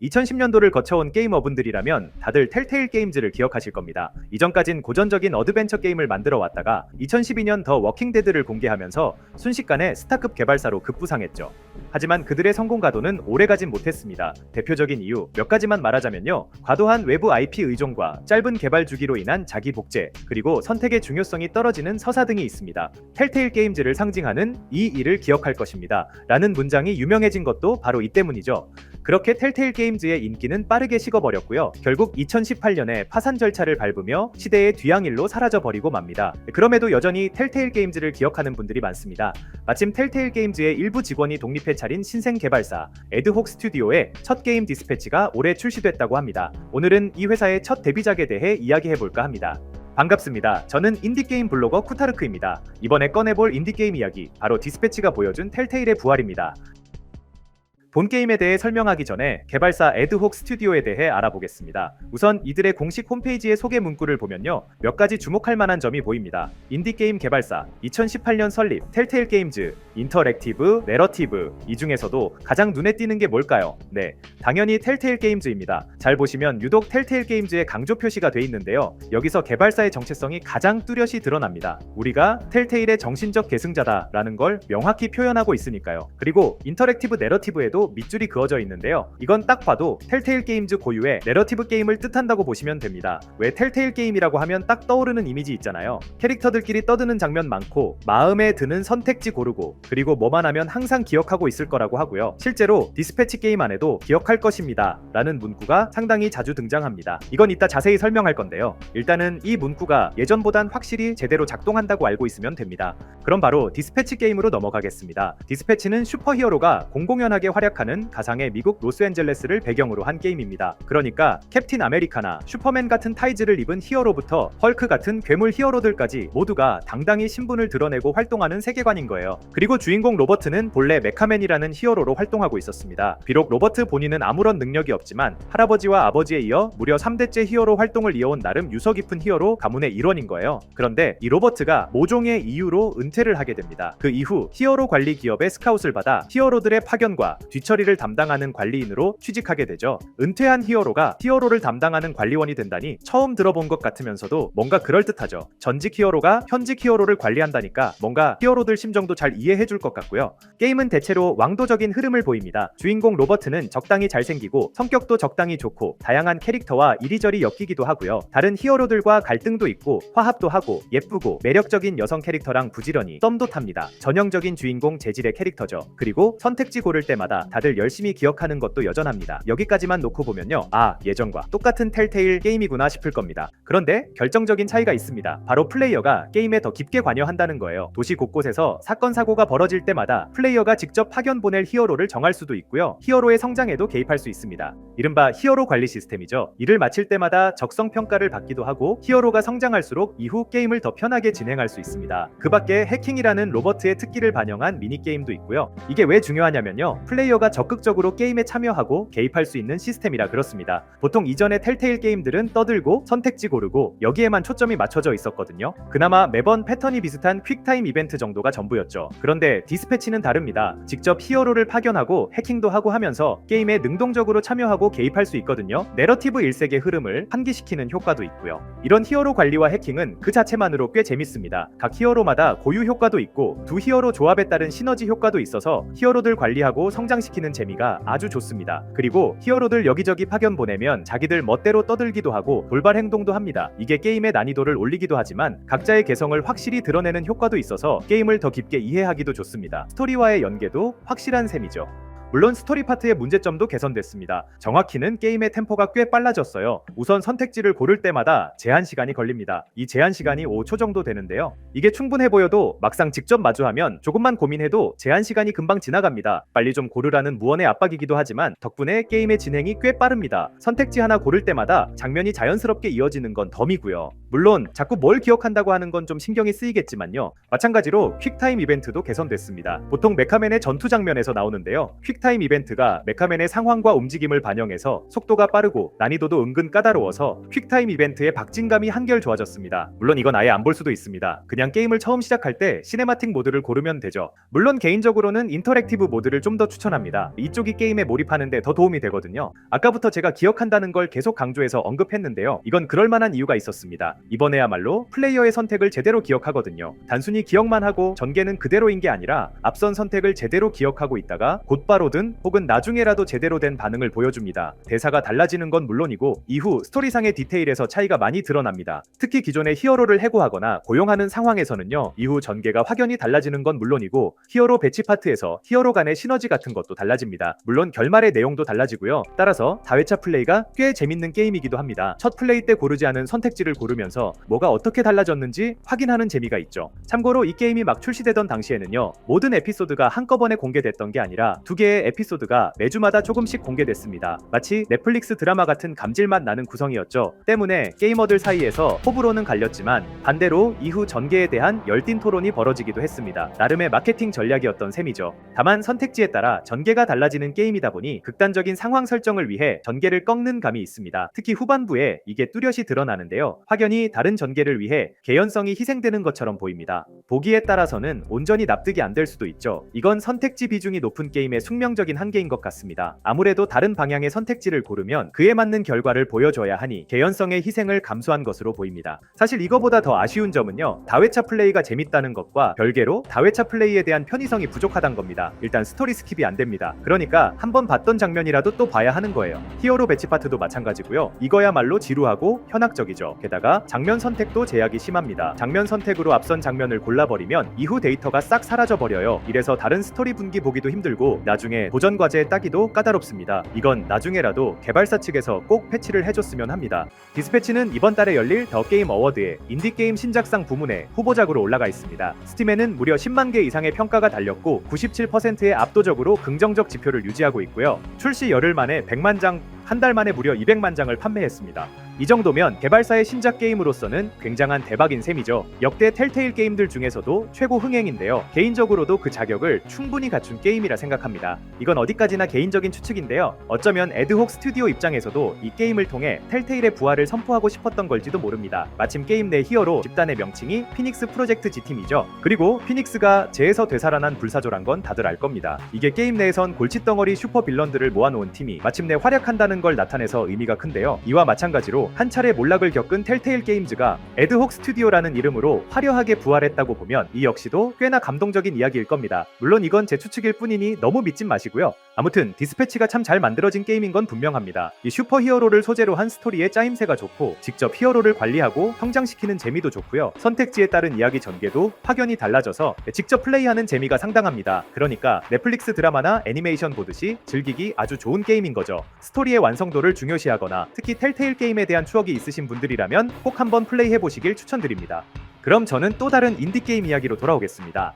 2010년도를 거쳐온 게이머분들이라면 다들 텔테일 게임즈를 기억하실 겁니다. 이전까진 고전적인 어드벤처 게임을 만들어 왔다가 2012년 더 워킹데드를 공개하면서 순식간에 스타급 개발사로 급부상했죠. 하지만 그들의 성공 가도는 오래가진 못했습니다. 대표적인 이유 몇 가지만 말하자면요. 과도한 외부 IP 의존과 짧은 개발 주기로 인한 자기 복제, 그리고 선택의 중요성이 떨어지는 서사 등이 있습니다. 텔테일 게임즈를 상징하는 이 일을 기억할 것입니다. 라는 문장이 유명해진 것도 바로 이 때문이죠. 그렇게 텔테일 게임즈의 인기는 빠르게 식어버렸고요. 결국 2018년에 파산 절차를 밟으며 시대의 뒤양일로 사라져버리고 맙니다. 그럼에도 여전히 텔테일 게임즈를 기억하는 분들이 많습니다. 마침 텔테일 게임즈의 일부 직원이 독립해 차린 신생 개발사 애드혹 스튜디오의 첫 게임 디스패치가 올해 출시됐다고 합니다. 오늘은 이 회사의 첫 데뷔작에 대해 이야기해볼까 합니다. 반갑습니다. 저는 인디게임 블로거 쿠타르크입니다. 이번에 꺼내볼 인디게임 이야기, 바로 디스패치가 보여준 텔테일의 부활입니다. 본 게임에 대해 설명하기 전에 개발사 애드혹 스튜디오에 대해 알아보겠습니다. 우선 이들의 공식 홈페이지의 소개 문구를 보면요, 몇 가지 주목할 만한 점이 보입니다. 인디게임 개발사, 2018년 설립, 텔테일 게임즈, 인터랙티브, 내러티브. 이 중에서도 가장 눈에 띄는 게 뭘까요? 네, 당연히 텔테일 게임즈입니다. 잘 보시면 유독 텔테일 게임즈의 강조 표시가 돼 있는데요, 여기서 개발사의 정체성이 가장 뚜렷이 드러납니다. 우리가 텔테일의 정신적 계승자다 라는 걸 명확히 표현하고 있으니까요. 그리고 인터랙티브 내러티브에도 밑줄이 그어져 있는데요, 이건 딱 봐도 텔테일 게임즈 고유의 내러티브 게임을 뜻한다고 보시면 됩니다. 왜 텔테일 게임이라고 하면 딱 떠오르는 이미지 있잖아요. 캐릭터들끼리 떠드는 장면 많고 마음에 드는 선택지 고르고, 그리고 뭐만 하면 항상 기억하고 있을 거라고 하고요. 실제로 디스패치 게임 안에도 기억할 것입니다 라는 문구가 상당히 자주 등장합니다. 이건 이따 자세히 설명할 건데요, 일단은 이 문구가 예전보단 확실히 제대로 작동한다고 알고 있으면 됩니다. 그럼 바로 디스패치 게임으로 넘어가겠습니다. 디스패치는 슈퍼히어로가 공공연하게 활약하는 가상의 미국 로스앤젤레스를 배경으로 한 게임입니다. 그러니까 캡틴 아메리카나 슈퍼맨 같은 타이즈를 입은 히어로부터 헐크 같은 괴물 히어로들까지 모두가 당당히 신분을 드러내고 활동하는 세계관인 거예요. 그리고 주인공 로버트는 본래 메카맨이라는 히어로로 활동하고 있었습니다. 비록 로버트 본인은 아무런 능력이 없지만 할아버지와 아버지에 이어 무려 3대째 히어로 활동을 이어온 나름 유서 깊은 히어로 가문의 일원인 거예요. 그런데 이 로버트가 모종의 이유로 은퇴를 하게 됩니다. 그 이후 히어로 관리 기업의 스카웃을 받아 히어로들의 파견과 뒤처리를 담당하는 관리인으로 취직하게 되죠. 은퇴한 히어로가 히어로를 담당하는 관리원이 된다니 처음 들어본 것 같으면서도 뭔가 그럴듯하죠. 전직 히어로가 현직 히어로를 관리한다니까 뭔가 히어로들 심정도 잘 이해해줄 것 같고요. 게임은 대체로 왕도적인 흐름을 보입니다. 주인공 로버트는 적당히 잘생기고 성격도 적당히 좋고 다양한 캐릭터와 이리저리 엮이기도 하고요. 다른 히어로들과 갈등도 있고 화합도 하고 예쁘고 매력적인 여성 캐릭터랑 부지런히 썸도 탑니다. 전형적인 주인공 재질의 캐릭터죠. 그리고 선택지 고를 때마다 다들 열심히 기억하는 것도 여전합니다. 여기까지만 놓고 보면요, 아, 예전과 똑같은 텔테일 게임이구나 싶을 겁니다. 그런데 결정적인 차이가 있습니다. 바로 플레이어가 게임에 더 깊게 관여한다는 거예요. 도시 곳곳에서 사건 사고가 벌어질 때마다 플레이어가 직접 파견 보낼 히어로를 정할 수도 있고요, 히어로의 성장에도 개입할 수 있습니다. 이른바 히어로 관리 시스템이죠. 일을 마칠 때마다 적성 평가를 받기도 하고 히어로가 성장할수록 이후 게임을 더 편하게 진행할 수 있습니다. 그 밖에 해킹이라는 로버트의 특기를 반영한 미니게임도 있고요. 이게 왜 중요하냐면요, 플레이어가 적극적으로 게임에 참여하고 개입할 수 있는 시스템이라 그렇습니다. 보통 이전의 텔테일 게임들은 떠들고 선택지 고르고 여기에만 초점이 맞춰져 있었거든요. 그나마 매번 패턴이 비슷한 퀵타임 이벤트 정도가 전부였죠. 그런데 디스패치는 다릅니다. 직접 히어로를 파견하고 해킹도 하고 하면서 게임에 능동적으로 참여하고 개입할 수 있거든요. 내러티브 일색의 흐름을 환기시키는 효과도 있고요. 이런 히어로 관리와 해킹은 그 자체만으로 꽤 재밌습니다. 각 히어로마다 고유 효과도 있고 두 히어로 조합에 따른 시너지 효과도 있어서 히어로들 관리하고 성장시키는 재미가 아주 좋습니다. 그리고 히어로들 여기저기 파견 보내면 자기들 멋대로 떠들기도 하고 돌발 행동도 합니다. 이게 게임의 난이도를 올리기도 하지만 각자의 개성을 확실히 드러내는 효과도 있어서 게임을 더 깊게 이해하기도 좋습니다. 스토리와의 연계도 확실한 셈이죠. 물론 스토리 파트의 문제점도 개선됐습니다. 정확히는 게임의 템포가 꽤 빨라졌어요. 우선 선택지를 고를 때마다 제한 시간이 걸립니다. 이 제한 시간이 5초 정도 되는데요, 이게 충분해 보여도 막상 직접 마주하면 조금만 고민해도 제한 시간이 금방 지나갑니다. 빨리 좀 고르라는 무언의 압박이기도 하지만 덕분에 게임의 진행이 꽤 빠릅니다. 선택지 하나 고를 때마다 장면이 자연스럽게 이어지는 건 덤이고요. 물론 자꾸 뭘 기억한다고 하는 건 좀 신경이 쓰이겠지만요. 마찬가지로 퀵타임 이벤트도 개선됐습니다. 보통 메카맨의 전투 장면에서 나오는데요. 퀵타임 이벤트가 메카맨의 상황과 움직임을 반영해서 속도가 빠르고 난이도도 은근 까다로워서 퀵타임 이벤트의 박진감이 한결 좋아졌습니다. 물론 이건 아예 안 볼 수도 있습니다. 그냥 게임을 처음 시작할 때 시네마틱 모드를 고르면 되죠. 물론 개인적으로는 인터랙티브 모드를 좀 더 추천합니다. 이쪽이 게임에 몰입하는데 더 도움이 되거든요. 아까부터 제가 기억한다는 걸 계속 강조해서 언급했는데요. 이건 그럴만한 이유가 있었습니다. 이번에야말로 플레이어의 선택을 제대로 기억하거든요. 단순히 기억만 하고 전개는 그대로인 게 아니라 앞선 선택을 제대로 기억하고 있다가 곧바로든 혹은 나중에라도 제대로 된 반응을 보여줍니다. 대사가 달라지는 건 물론이고 이후 스토리상의 디테일에서 차이가 많이 드러납니다. 특히 기존의 히어로를 해고하거나 고용하는 상황에서는요. 이후 전개가 확연히 달라지는 건 물론이고 히어로 배치 파트에서 히어로 간의 시너지 같은 것도 달라집니다. 물론 결말의 내용도 달라지고요. 따라서 다회차 플레이가 꽤 재밌는 게임이기도 합니다. 첫 플레이 때 고르지 않은 선택지를 고르면서 뭐가 어떻게 달라졌는지 확인하는 재미가 있죠. 참고로 이 게임이 막 출시되던 당시에는요. 모든 에피소드가 한꺼번에 공개됐던 게 아니라 2개의 에피소드가 매주마다 조금씩 공개됐습니다. 마치 넷플릭스 드라마 같은 감질맛 나는 구성이었죠. 때문에 게이머들 사이에서 호불호는 갈렸지만 반대로 이후 전개에 대한 열띤 토론이 벌어지기도 했습니다. 나름의 마케팅 전략이었던 셈이죠. 다만 선택지에 따라 전개가 달라지는 게임이다 보니 극단적인 상황 설정을 위해 전개를 꺾는 감이 있습니다. 특히 후반부에 이게 뚜렷이 드러나는데요. 확연히 다른 전개를 위해 개연성이 희생되는 것처럼 보입니다. 보기에 따라서는 온전히 납득이 안 될 수도 있죠. 이건 선택지 비중이 높은 게임의 숙명적인 한계인 것 같습니다. 아무래도 다른 방향의 선택지를 고르면 그에 맞는 결과를 보여줘야 하니 개연성의 희생을 감수한 것으로 보입니다. 사실 이거보다 더 아쉬운 점은요. 다회차 플레이가 재밌다는 것과 별개로 다회차 플레이에 대한 편의성이 부족하단 겁니다. 일단 스토리 스킵이 안 됩니다. 그러니까 한번 봤던 장면이라도 또 봐야 하는 거예요. 히어로 배치 파트도 마찬가지고요. 이거야말로 지루하고 현학적이죠. 게다가 장면 선택도 제약이 심합니다. 장면 선택으로 앞선 장면을 골라버리면 이후 데이터가 싹 사라져버려요. 이래서 다른 스토리 분기 보기도 힘들고 나중에 도전 과제에 따기도 까다롭습니다. 이건 나중에라도 개발사 측에서 꼭 패치를 해줬으면 합니다. 디스패치는 이번 달에 열릴 더 게임 어워드에 인디게임 신작상 부문에 후보작으로 올라가 있습니다. 스팀에는 무려 10만 개 이상의 평가가 달렸고 97%의 압도적으로 긍정적 지표를 유지하고 있고요. 출시 열흘 만에 100만 장, 한 달 만에 무려 200만 장을 판매했습니다. 이 정도면 개발사의 신작 게임으로서는 굉장한 대박인 셈이죠. 역대 텔테일 게임들 중에서도 최고 흥행인데요. 개인적으로도 그 자격을 충분히 갖춘 게임이라 생각합니다. 이건 어디까지나 개인적인 추측인데요. 어쩌면 에드혹 스튜디오 입장에서도 이 게임을 통해 텔테일의 부활을 선포하고 싶었던 걸지도 모릅니다. 마침 게임 내 히어로 집단의 명칭이 피닉스 프로젝트 G팀이죠. 그리고 피닉스가 재에서 되살아난 불사조란 건 다들 알 겁니다. 이게 게임 내에선 골칫덩어리 슈퍼 빌런들을 모아놓은 팀이 마침내 활약한다는 걸 나타내서 의미가 큰데요. 이와 마찬가지로 한 차례 몰락을 겪은 텔테일 게임즈가 에드혹 스튜디오라는 이름으로 화려하게 부활했다고 보면 이 역시도 꽤나 감동적인 이야기일 겁니다. 물론 이건 제 추측일 뿐이니 너무 믿진 마시고요. 아무튼 디스패치가 참 잘 만들어진 게임인 건 분명합니다. 이 슈퍼 히어로를 소재로 한 스토리의 짜임새가 좋고 직접 히어로를 관리하고 성장시키는 재미도 좋고요. 선택지에 따른 이야기 전개도 확연히 달라져서 직접 플레이하는 재미가 상당합니다. 그러니까 넷플릭스 드라마나 애니메이션 보듯이 즐기기 아주 좋은 게임인 거죠. 스토리의 완성도를 중요시하거나 특히 텔테일 게임에 대한 추억이 있으신 분들이라면 꼭 한번 플레이해보시길 추천드립니다. 그럼 저는 또 다른 인디게임 이야기로 돌아오겠습니다.